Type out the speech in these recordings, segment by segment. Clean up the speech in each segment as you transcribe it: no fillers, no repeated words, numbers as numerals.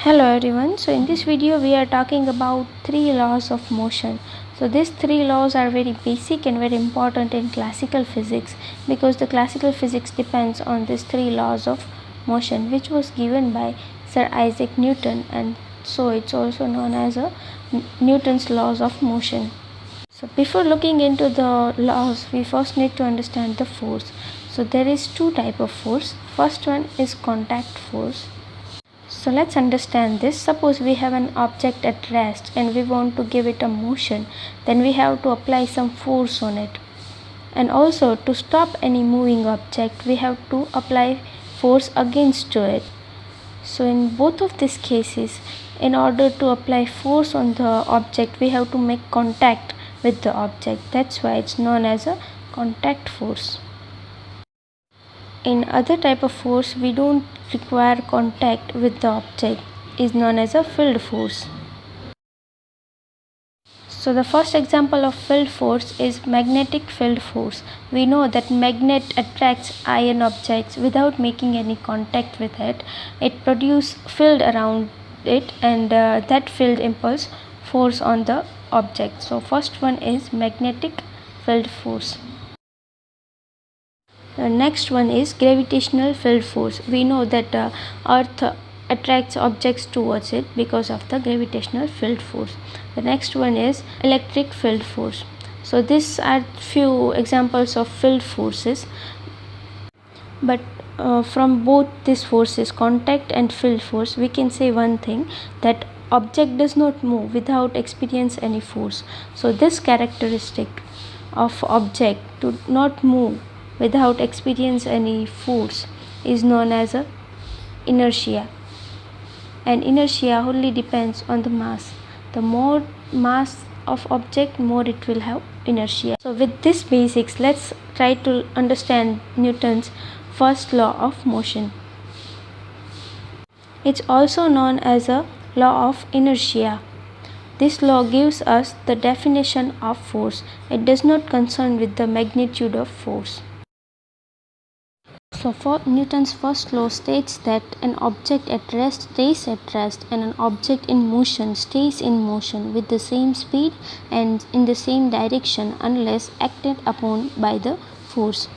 Hello everyone. So in this video we are talking about three laws of motion. So these three laws are very basic and very important in classical physics because the classical physics depends on these three laws of motion, which was given by Sir Isaac Newton, and so it's also known as Newton's laws of motion. So before looking into the laws, we first need to understand the force. So there is two type of force. First one is contact force. So let's understand this. Suppose we have an object at rest and we want to give it a motion, then we have to apply some force on it. And also, to stop any moving object, we have to apply force against to it. So in both of these cases, in order to apply force on the object, we have to make contact with the object. That's why it's known as a contact force. In other type of force, we don't require contact with the object, is known as a field force. So the first example of field force is magnetic field force. We know that magnet attracts iron objects without making any contact with it. It produces field around it, and that field impels force on the object. So first one is magnetic field force. The next one is gravitational field force. We know that Earth attracts objects towards it because of the gravitational field force. The next one is electric field force. So these are few examples of field forces, but from both these forces, contact and field force, we can say one thing, that object does not move without experience any force. So this characteristic of object to not move without experience any force is known as a inertia, and inertia only depends on the mass. The more mass of object, more it will have inertia. So with this basics, let's try to understand Newton's first law of motion. It's also known as a law of inertia. This law gives us the definition of force. It does not concern with the magnitude of force. So for Newton's first law states that an object at rest stays at rest, and an object in motion stays in motion with the same speed and in the same direction unless acted upon by the force.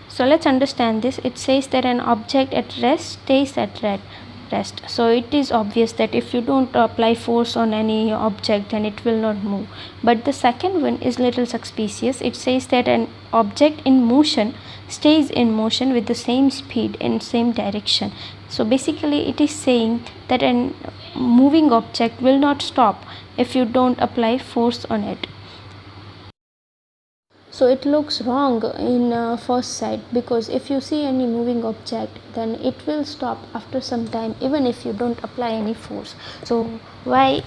So let's understand this. It says that an object at rest stays at rest. So it is obvious that if you don't apply force on any object, then it will not move. But the second one is little suspicious. It says that an object in motion stays in motion with the same speed and same direction. So basically it is saying that a moving object will not stop if you don't apply force on it. So it looks wrong in first sight, because if you see any moving object, then it will stop after some time even if you don't apply any force. So why?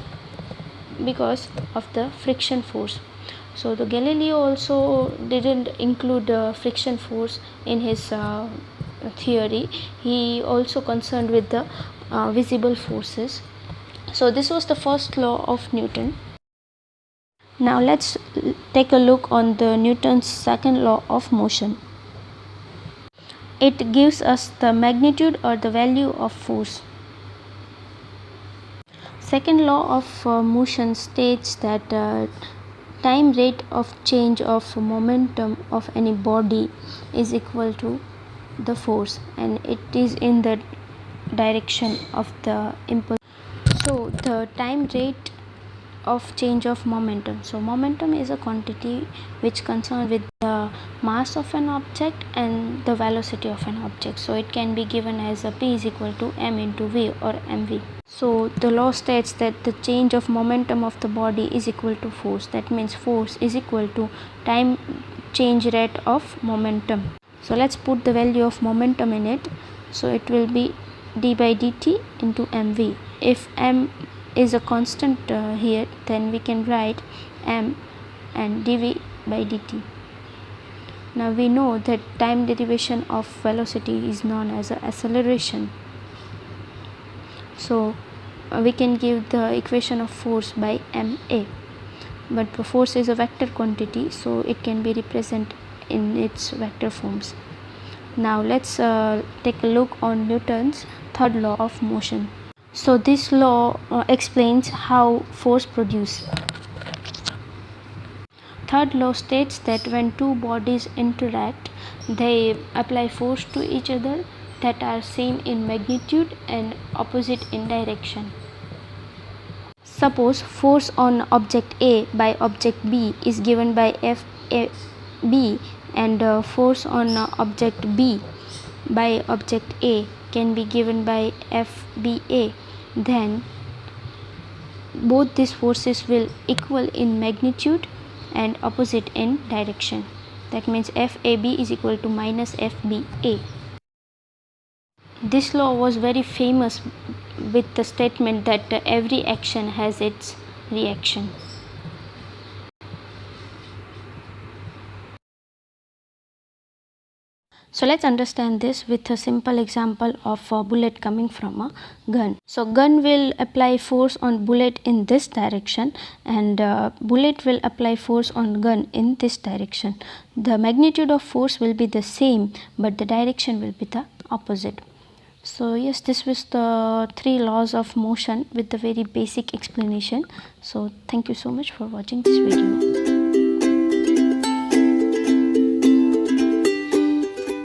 Because of the friction force. So the Galileo also didn't include friction force in his theory. He also concerned with the visible forces. So this was the first law of Newton. Now let's take a look on the Newton's second law of motion. It gives us the magnitude or the value of force. Second law of motion states that time rate of change of momentum of any body is equal to the force, and it is in the direction of the impulse. So the time rate of change of momentum. So momentum is a quantity which concerns with the mass of an object and the velocity of an object. So it can be given as a p is equal to m into v or mv. So the law states that the change of momentum of the body is equal to force. That means force is equal to time change rate of momentum. So let's put the value of momentum in it. So it will be d by dt into mv. If m is a constant here, then we can write m and dv by dt. Now we know that time derivation of velocity is known as acceleration. So we can give the equation of force by ma, but force is a vector quantity, so it can be represented in its vector forms. Now let's take a look on Newton's third law of motion. So this law explains how force produces. Third law states that when two bodies interact, they apply force to each other that are same in magnitude and opposite in direction. Suppose force on object A by object B is given by FB, and force on object B by object A can be given by FBA. Then both these forces will equal in magnitude and opposite in direction. That means FAB is equal to minus FBA. This law was very famous with the statement that every action has its reaction. So let's understand this with a simple example of a bullet coming from a gun. So gun will apply force on bullet in this direction, and bullet will apply force on gun in this direction. The magnitude of force will be the same, but the direction will be the opposite. So yes, this was the 3 laws of motion with the very basic explanation. So thank you so much for watching this video.